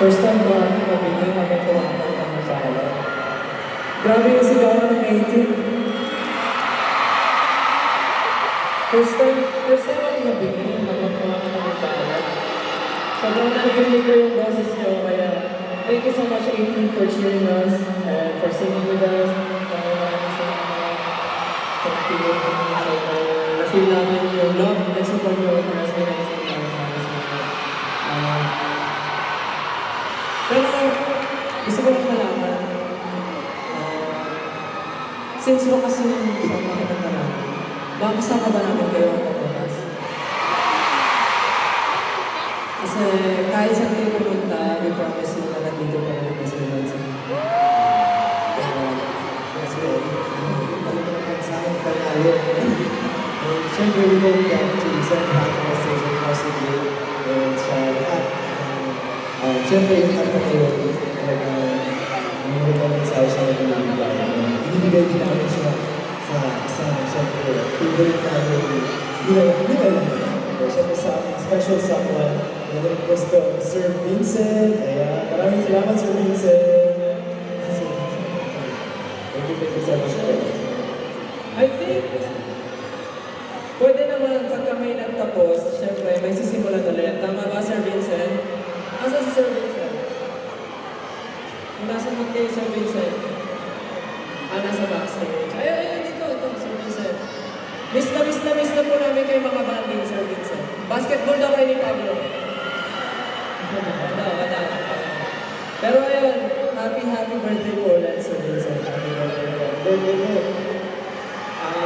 First time ko natin mabigay habang kumakanta ng pala. Grabe yung sigawan ng 18. First time ako mabigay habang kumakanta ng pala. Sobrang narinig ko yung boses niyo, kaya thank you so much 18 for cheering us and for singing with us. Maraming sa mga pag-tulong ko na-feel namin yung love and support niyo for us. Pero gusto ko lang malaman, since wakas yung makikita namin, makasama ba namin kayo ang pagkakas? Kasi kahit saan kayo pumunta, we promise you na nandito pa rin kasi naman sa inyo. Kasi talagang sa akin panalo. And syempre we hope that to send happiness and positive and sa lahat. Siyempre, yung kanta kayo, talagang mga mensahe siya na pinibigay. Binibigay din namin siya sa siyempre, favorite tayo, hindi lang. Siyempre sa special someone, na request to Sir Vincent. Kaya maraming salamat, Sir Vincent. Thank you so much. I think, pwede naman pagka may nagtapos, siyempre, may sisimulan ulit. Tama ba, Sir Vincent? Asa si Sir Vincent? Kung nasa mo kayo, Sir Vincent? Nasa backstage. Ayun, dito, Sir Vincent. Miss na po namin kayo mga banding, Sir Vincent. Basketball daw kayo ni Pablo. Wala. Pero ayun, happy birthday po ulit, Sir Vincent. Happy birthday po.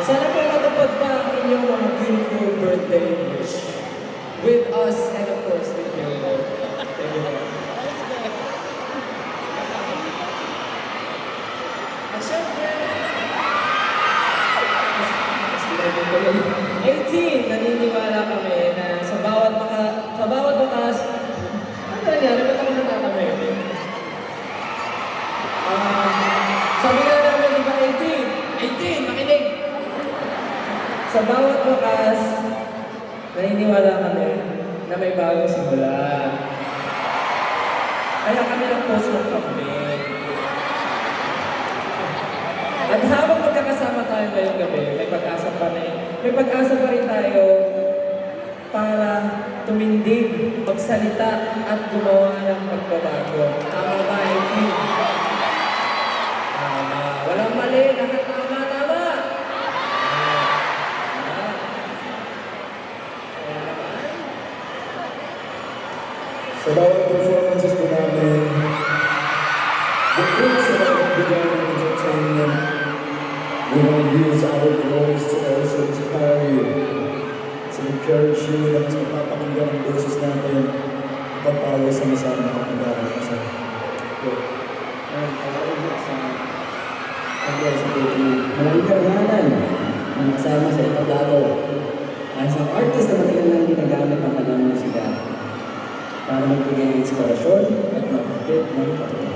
Sana po matupad pa ang inyong mga beautiful birthday wish. With us and of course with you. At syempre, 18, naniniwala kami na sa bawat bakas, ano nangyari? Ba't ako natatamay? Sabi nga namin, di ba 18, makinig! Sa bawat bakas, naniniwala kami na may bagong simula. Kaya kami nag-post ng campaign. At habang magkakasama tayo ngayong gabi, may pag-asa pa rin tayo para tumindig, magsalita at gumawa ng pagbabago. Tama ba, Eki? Tama. Walang mali, lahat tama. Sa bawat performances ko namin, the fruits of our began entertainment, we want to use our voice to also inspire you, to encourage you na mas mapapakinggan ang boses natin pagpapawa sa masama ng pagkakas sa Maraming karangalan na kasama sa ito bago. Ang isang artist na matagal nang ginagamit ang kanyang musika para magbigay ng inspirasyon at mapagkit ng patuloy.